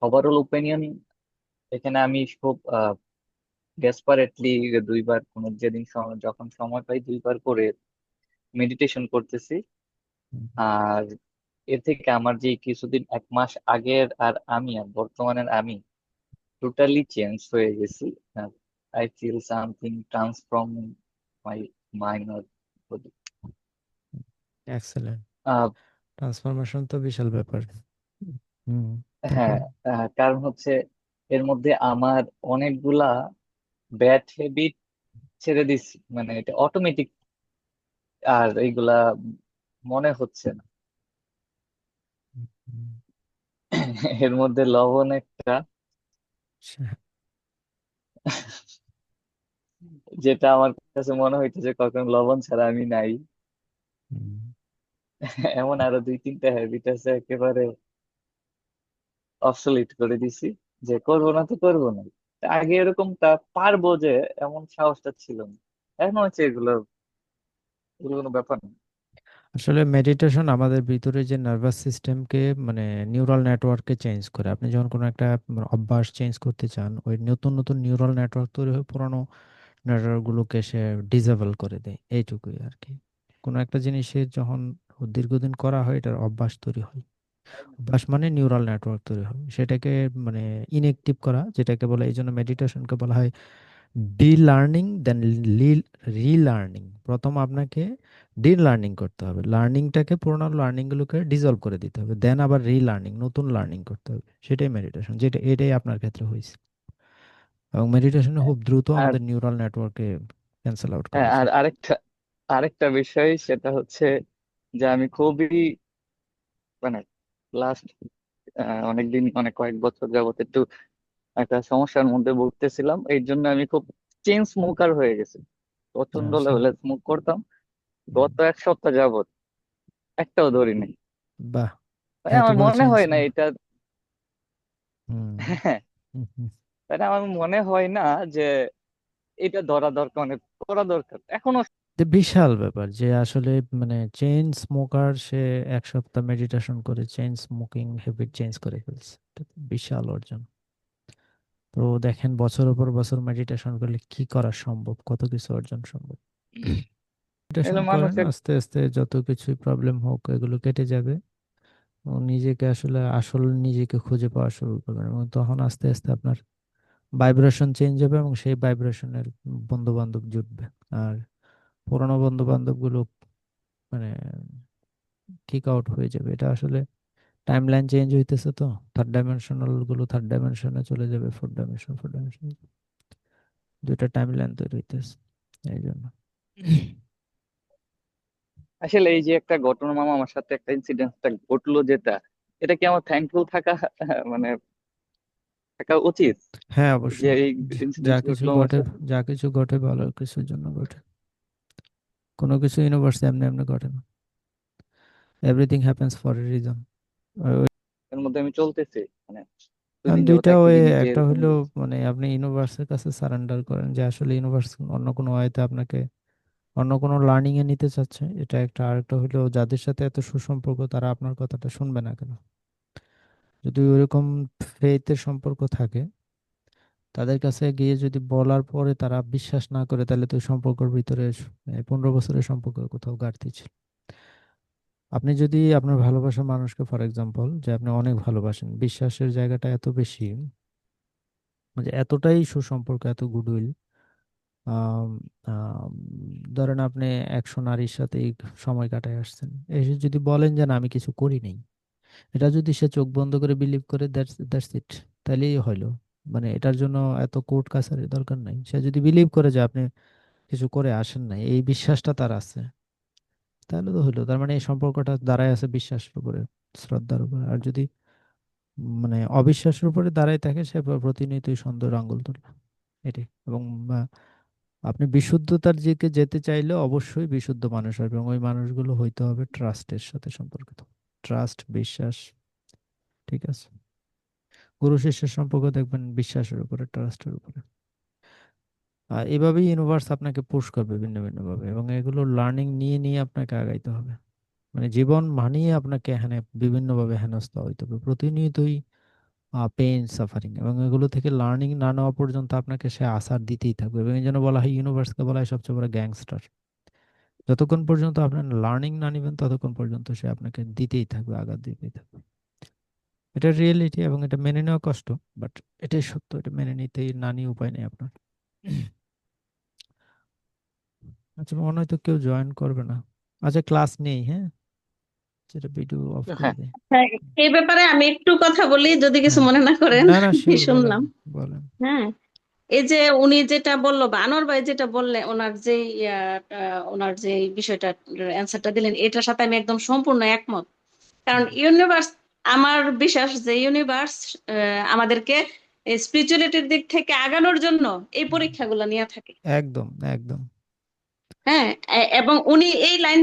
Overall opinion, এখানে আমি খুব ডেসপারেটলি দুইবার কোনো যেদিন যখন সময় পাই দুইবার করে মেডিটেশন করতেছি। হুম, আর এর থেকে আমার যে কিছুদিন 1 মাস আগের আর আমি আর বর্তমানের আমি টোটালি চেঞ্জ হয়ে গেছি। I feel something transform my mind. Excellent. Transformation তো বিশাল ব্যাপার। হুম। হ্যাঁ, তারপর? কারণ হচ্ছে এর মধ্যে আমার অনেকগুলা ব্যাড হ্যাবিট ছেড়ে দিছি, মানে এটা অটোমেটিক। আর এইগুলা মনে হচ্ছে না। হুম, এর মধ্যে লবণ একটা, সে- যেটা আমার কাছে মনে হইতেছে কখন লবণ ছাড়া আমি নাই। হুম। এমন আরো 2-3টা হ্যাবিট আছে একেবারে অবসলিট করে দিছি, যে করবো না তো করবো না। আগে এরকমটা পারবো যে এমন সাহসটা ছিল না। এখন হচ্ছে এগুলো এগুলো কোনো ব্যাপার না। আসলে মেডিটেশন আমাদের ভিতরে যে নার্ভাস সিস্টেমকে, মানে নিউরাল নেটওয়ার্ককে চেঞ্জ করে। আপনি যখন কোনো একটা অভ্যাস চেঞ্জ করতে চান, ওই নতুন নতুন নিউরাল নেটওয়ার্ক তৈরি হয়ে পুরানো নেটওয়ার্কগুলোকে সে ডিসেবল করে দেয়, এইটুকুই আর কি। কোনো একটা জিনিসের যখন দীর্ঘদিন করা হয়, এটার অভ্যাস তৈরি হয়। অভ্যাস মানে নিউরাল নেটওয়ার্ক তৈরি হবে, সেটাকে মানে ইনএক্টিভ করা, যেটাকে বলে। এই জন্য মেডিটেশনকে বলা হয় ডি লার্নিং দেন রিলার্নিং। প্রথম আপনাকে ডি লার্নিং করতে হবে, লার্নিংটাকে, পুরোনো লার্নিংগুলোকে ডিসলভ করে দিতে হবে, দেন আবার রিলার্নিং, নতুন লার্নিং করতে হবে। সেটাই মেডিটেশন, যেটা এটাই আপনার ক্ষেত্রে হয়েছে। এবং মেডিটেশনে খুব দ্রুত আর আমাদের নিউরাল নেটওয়ার্কে ক্যান্সেল আউট করা হ্যাঁ, আর যায়। আরেকটা আরেকটা বিষয় সেটা হচ্ছে যে আমি খুবই মানে লাস্ট অনেকদিন, অনেক কয়েক বছর যাবত একটু একটা সমস্যার মধ্যে ভুগতেছিলাম। এই জন্য আমি খুব চেইন স্মোকার হয়ে গেছি। প্রচন্ড আচ্ছা। লেভেলে স্মোক করতাম। হুম, গত 1 সপ্তাহ যাবত একটাও ধরি নাই। বাহ। তাই আমার এতগুলো মনে চেঞ্জ। হয় না এটা। হুম, হ্যাঁ, হুম, হুম। তাই না, আমার মনে হয় না যে এটা ধরা দরকার, অনেক করা দরকার এখনো। এটা বিশাল ব্যাপার যে আসলে, মানে চেইন স্মোকার সে 1 সপ্তাহ মেডিটেশন করে চেইন স্মোকিং হ্যাবিট চেঞ্জ করে ফেলছে। এটা তো বিশাল অর্জন। তো দেখেন, বছরের পর বছর মেডিটেশন করলে কি করা সম্ভব, কত কিছু অর্জন সম্ভব। মেডিটেশন এগুলো করেন, মানুষের আস্তে আস্তে যত কিছুই প্রবলেম হোক এগুলো কেটে যাবে। ও নিজেকে আসলে আসল নিজেকে খুঁজে পাওয়া শুরু করবেন, এবং তখন আস্তে আস্তে আপনার ভাইব্রেশন চেঞ্জ হবে, এবং সেই ভাইব্রেশনের বন্ধু বান্ধব জুটবে। আর পুরোনো বন্ধু বান্ধব গুলো মানে কিক আউট হয়ে যাবে। এটা আসলে টাইম লাইন চেঞ্জ হইতেছে, তো থার্ড ডাইমেনশনাল গুলো থার্ড ডাইমেনশনে চলে যাবে, ফোর ডাইমেনশন দুইটা টাইম লাইন তৈরি হইতেছে, এই জন্য। আসলে এই যে একটা ঘটনা মামা, আমার সাথে একটা ইনসিডেন্টটা ঘটলো, যেটা এটা কি আমার থ্যাঙ্কফুল থাকা মানে থাকা উচিত হ্যাঁ, যে অবশ্যই। এই যা ইনসিডেন্ট কিছু ঘটলো আমার ঘটে, সাথে? যা কিছু ঘটে ভালো কিছুর জন্য ঘটে। কোনো কিছু ইউনিভার্সে এমনি এমনি ঘটে না। Everything happens for a reason. এর মধ্যে আমি চলতেছি, মানে 2 দিন যাবত দুইটা একই ওয়ে, জিনিস একটা এরকম হইলো ঘটছে। মানে আপনি ইউনিভার্সের কাছে সারেন্ডার করেন যে আসলে ইউনিভার্স অন্য কোনো ওয়েতে আপনাকে অন্য কোনো লার্নিং এ নিতে চাচ্ছে, এটা একটা। আরেকটা হইলো যাদের সাথে এত সুসম্পর্ক তারা আপনার কথাটা শুনবে না কেন। যদি ওইরকম ফেইথের সম্পর্ক থাকে, তাদের কাছে গিয়ে যদি বলার পরে তারা বিশ্বাস না করে, তাহলে তো ওই সম্পর্কের ভিতরে 15 বছরের সম্পর্ক কোথাও ঘাটতি ছিল। আপনি যদি আপনার ভালোবাসার মানুষকে, ফর এক্সাম্পল, যে আপনি অনেক ভালোবাসেন, বিশ্বাসের জায়গাটা এত বেশি, যে এতটাই সুসম্পর্ক, এত গুডউইল, আম, আম, ধরেন আপনি 100 নারীর সাথে এই সময় কাটায় আসছেন, এসে যদি বলেন যে না আমি কিছু করি নাই, এটা যদি সে চোখ বন্ধ করে বিলিভ করে, দ্যাটস দ্যাটস ইট, তাহলেই হলো। মানে এটার জন্য এত কোর্ট কাছারির দরকার নাই। সে যদি বিলিভ করে যে আপনি কিছু করে আসেন নাই, এই বিশ্বাসটা তার আছে, তাহলে তো হলো। তার মানে এই সম্পর্কটা দাঁড়ায় আছে বিশ্বাসের উপরে, শ্রদ্ধার উপরে। আর যদি মানে অবিশ্বাসের উপরে দাঁড়ায় থাকে, সে প্রতিনিয়তই সন্দেহের আঙ্গুল তুলবে, এটাই। এবং আপনি বিশুদ্ধতার দিকে যেতে চাইলে অবশ্যই বিশুদ্ধ মানুষ হবে, এবং ওই মানুষগুলো হইতে হবে ট্রাস্টের সাথে সম্পর্কিত। ট্রাস্ট, বিশ্বাস, ঠিক আছে। গুরু শিষ্যের সম্পর্ক দেখবেন বিশ্বাসের উপরে, ট্রাস্টের উপরে। আর এভাবেই ইউনিভার্স আপনাকে পুশ করবে ভিন্ন ভিন্ন ভাবে, এবং এগুলো লার্নিং নিয়ে নিয়ে আপনাকে আগাইতে হবে। মানে জীবন মানিয়ে আপনাকে এখানে বিভিন্ন ভাবে হেনস্থা হইতে হবে প্রতিনিয়তই। পেইন সাফারিং, এবং এগুলো থেকে লার্নিং না নেওয়া পর্যন্ত আপনাকে সে আসার দিতেই থাকবে। এবং এই জন্য বলা হয় ইউনিভার্সকে বলা হয় সবচেয়ে বড় গ্যাংস্টার। যতক্ষণ পর্যন্ত আপনার লার্নিং না নেবেন ততক্ষণ পর্যন্ত সে আপনাকে দিতেই থাকবে, আঘাত দিতেই থাকবে। এটা রিয়েলিটি, এবং এটা মেনে নেওয়া কষ্ট, বাট এটাই সত্য। এটা মেনে নিতেই, না নিয়ে উপায় নেই আপনার। আচ্ছা, মনে হয় তো কেউ জয়েন করবে না। আচ্ছা, ক্লাস নেই, হ্যাঁ, সেটা ভিডিও অফ করে হ্যাঁ দেয়। হ্যাঁ, এই ব্যাপারে আমি একটু কথা বলি যদি কিছু হ্যাঁ, মনে না করেন। না না, শিওর, বলেন শুনলাম। বলেন। হ্যাঁ, এই যে উনি যেটা বললো বা আনোয়ার ভাই যেটা বললে, ওনার যে ওনার যে বিষয়টা অ্যান্সারটা দিলেন, এটার সাথে আমি একদম সম্পূর্ণ একমত। কারণ হুম, ইউনিভার্স, আমার বিশ্বাস যে ইউনিভার্স আমাদেরকে স্পিরিচুয়ালিটির দিক থেকে আগানোর জন্য এই হুম, পরীক্ষাগুলো নিয়ে থাকে। একদম একদম। হ্যাঁ, এবং উনি এই লাইন